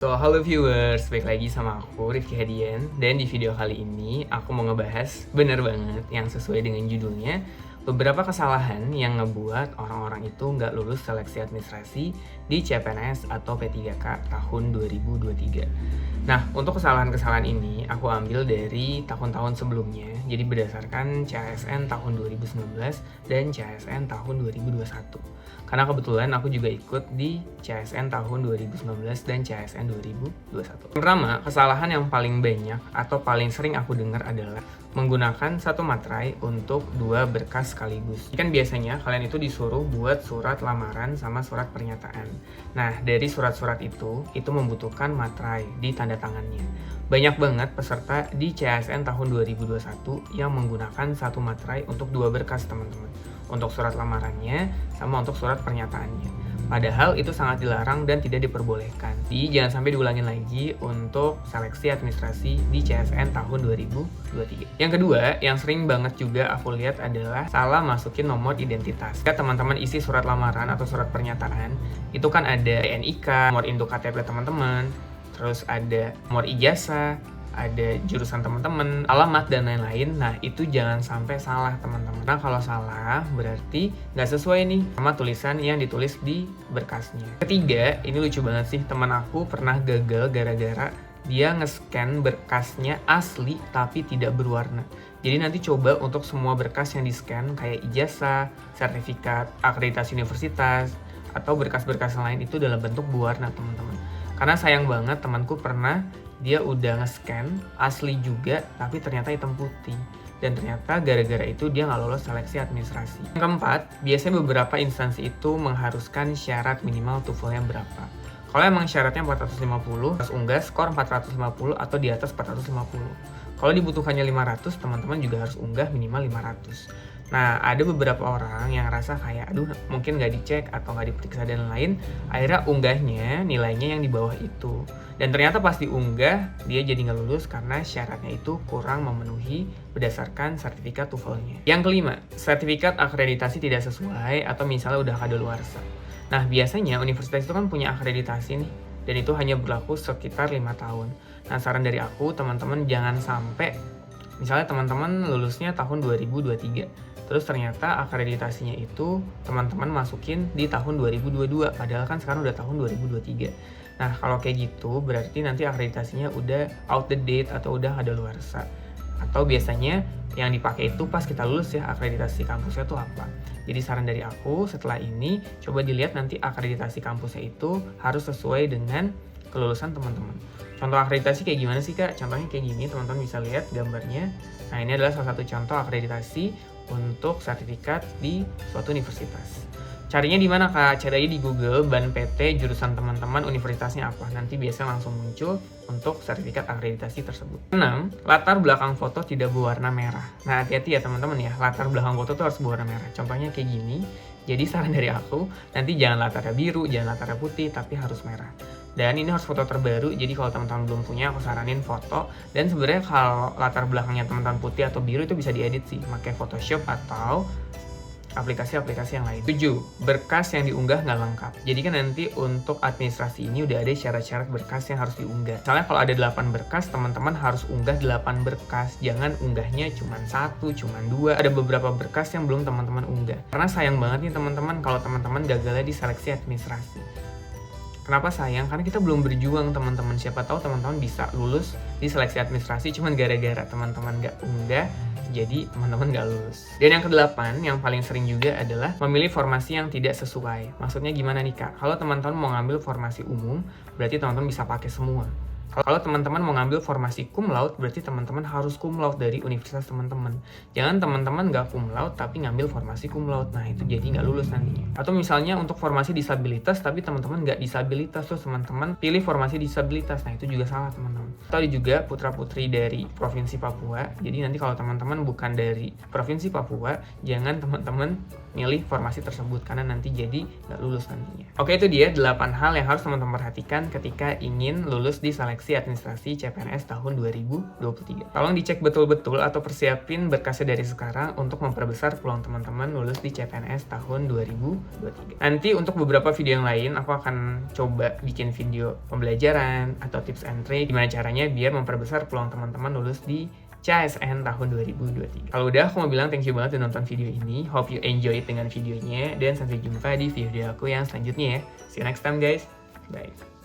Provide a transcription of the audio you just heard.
Halo viewers, balik lagi sama aku Rifki Hadian. Dan di video kali ini aku mau ngebahas bener banget yang sesuai dengan judulnya, beberapa kesalahan yang ngebuat orang-orang itu nggak lulus seleksi administrasi di CPNS atau P3K tahun 2023. Nah, untuk kesalahan-kesalahan ini aku ambil dari tahun-tahun sebelumnya. Jadi berdasarkan CASN tahun 2019 dan CASN tahun 2021. Karena kebetulan aku juga ikut di CASN tahun 2019 dan CASN 2021. Pertama, kesalahan yang paling banyak atau paling sering aku dengar adalah menggunakan satu materai untuk dua berkas sekaligus. Kan biasanya kalian itu disuruh buat surat lamaran sama surat pernyataan. Nah, dari surat-surat itu membutuhkan materai di tanda tangannya. Banyak banget peserta di CASN tahun 2021 yang menggunakan satu materai untuk dua berkas, teman-teman. Untuk surat lamarannya sama untuk surat pernyataannya. Padahal itu sangat dilarang dan tidak diperbolehkan. Jadi jangan sampai diulangin lagi untuk seleksi administrasi di CSN tahun 2023. Yang kedua, yang sering banget juga aku lihat adalah salah masukin nomor identitas. Jika teman-teman isi surat lamaran atau surat pernyataan, itu kan ada NIK, nomor induk KTP teman-teman, terus ada nomor ijazah, ada jurusan teman-teman, alamat, dan lain-lain. Nah, itu jangan sampai salah, teman-teman. Nah, kalau salah berarti nggak sesuai nih sama tulisan yang ditulis di berkasnya. Ketiga, ini lucu banget sih. Teman aku pernah gagal gara-gara dia nge-scan berkasnya asli tapi tidak berwarna. Jadi nanti coba untuk semua berkas yang di-scan kayak ijazah, sertifikat, akreditasi universitas, atau berkas-berkas lain itu dalam bentuk berwarna, teman-teman. Karena sayang banget temanku pernah dia udah nge-scan asli juga tapi ternyata hitam putih, dan ternyata gara-gara itu dia nggak lolos seleksi administrasi. Yang keempat, biasanya beberapa instansi itu mengharuskan syarat minimal TOEFL-nya berapa. Kalau emang syaratnya 450, harus unggah skor 450 atau di atas 450. Kalau dibutuhkannya 500, teman-teman juga harus unggah minimal 500. Nah, ada beberapa orang yang rasa kayak, aduh mungkin nggak dicek atau nggak diperiksa dan lain, akhirnya unggahnya nilainya yang di bawah itu. Dan ternyata pas diunggah, dia jadi nggak lulus karena syaratnya itu kurang memenuhi berdasarkan sertifikat TOEFL-nya. Yang kelima, sertifikat akreditasi tidak sesuai atau misalnya udah kadaluarsa. Nah, biasanya universitas itu kan punya akreditasi nih, dan itu hanya berlaku sekitar 5 tahun. Nah, saran dari aku, teman-teman jangan sampai, misalnya teman-teman lulusnya tahun 2023, terus ternyata akreditasinya itu teman-teman masukin di tahun 2022, padahal kan sekarang udah tahun 2023. Nah, kalau kayak gitu, berarti nanti akreditasinya udah out the date atau udah kadaluarsa. Atau biasanya yang dipakai itu pas kita lulus ya, akreditasi kampusnya tuh apa. Jadi saran dari aku, setelah ini coba dilihat nanti akreditasi kampusnya itu harus sesuai dengan kelulusan teman-teman. Contoh akreditasi kayak gimana sih, Kak? Contohnya kayak gini, teman-teman bisa lihat gambarnya. Nah, ini adalah salah satu contoh akreditasi untuk sertifikat di suatu universitas. Carinya di mana, Kak? Cari aja di Google BAN PT jurusan teman-teman universitasnya apa. Nanti biasanya langsung muncul untuk sertifikat akreditasi tersebut. 6. Latar belakang foto tidak berwarna merah. Nah, hati-hati ya teman-teman ya. Latar belakang foto tuh harus berwarna merah. Contohnya kayak gini. Jadi saran dari aku, nanti jangan latarnya biru, jangan latarnya putih, tapi harus merah. Dan ini harus foto terbaru, jadi kalau teman-teman belum punya, aku saranin foto. Dan sebenarnya kalau latar belakangnya teman-teman putih atau biru itu bisa diedit sih, pakai Photoshop atau aplikasi-aplikasi yang lain. 7. Berkas yang diunggah nggak lengkap. Jadi kan nanti untuk administrasi ini udah ada syarat-syarat berkas yang harus diunggah. Misalnya kalau ada 8 berkas, teman-teman harus unggah 8 berkas. Jangan unggahnya cuma 1, cuma 2. Ada beberapa berkas yang belum teman-teman unggah. Karena sayang banget nih teman-teman kalau teman-teman gagalnya di seleksi administrasi. Kenapa sayang? Karena kita belum berjuang, teman-teman. Siapa tahu teman-teman bisa lulus di seleksi administrasi cuman gara-gara teman-teman nggak unggah, jadi teman-teman nggak lulus. Dan yang kedelapan, yang paling sering juga adalah memilih formasi yang tidak sesuai. Maksudnya gimana nih, Kak? Kalau teman-teman mau ngambil formasi umum, berarti teman-teman bisa pakai semua. Kalau teman-teman mau ngambil formasi cum laude, berarti teman-teman harus cum laude dari universitas teman-teman. Jangan teman-teman nggak cum laude tapi ngambil formasi cum laude. Nah, itu jadi nggak lulus nantinya. Atau misalnya untuk formasi disabilitas tapi teman-teman nggak disabilitas, terus teman-teman pilih formasi disabilitas. Nah, itu juga salah, teman-teman. Atau juga putra-putri dari Provinsi Papua. Jadi nanti kalau teman-teman bukan dari Provinsi Papua, jangan teman-teman milih formasi tersebut karena nanti jadi nggak lulus nantinya. Oke, itu dia 8 hal yang harus teman-teman perhatikan ketika ingin lulus di seleksi seleksi administrasi CPNS tahun 2023. Tolong dicek betul-betul atau persiapin berkasnya dari sekarang untuk memperbesar peluang teman-teman lulus di CPNS tahun 2023. Nanti untuk beberapa video yang lain, aku akan coba bikin video pembelajaran atau tips and trick gimana caranya biar memperbesar peluang teman-teman lulus di CASN tahun 2023. Kalau udah, aku mau bilang thank you banget udah nonton video ini. Hope you enjoy it dengan videonya. Dan sampai jumpa di video aku yang selanjutnya ya. See you next time guys. Bye.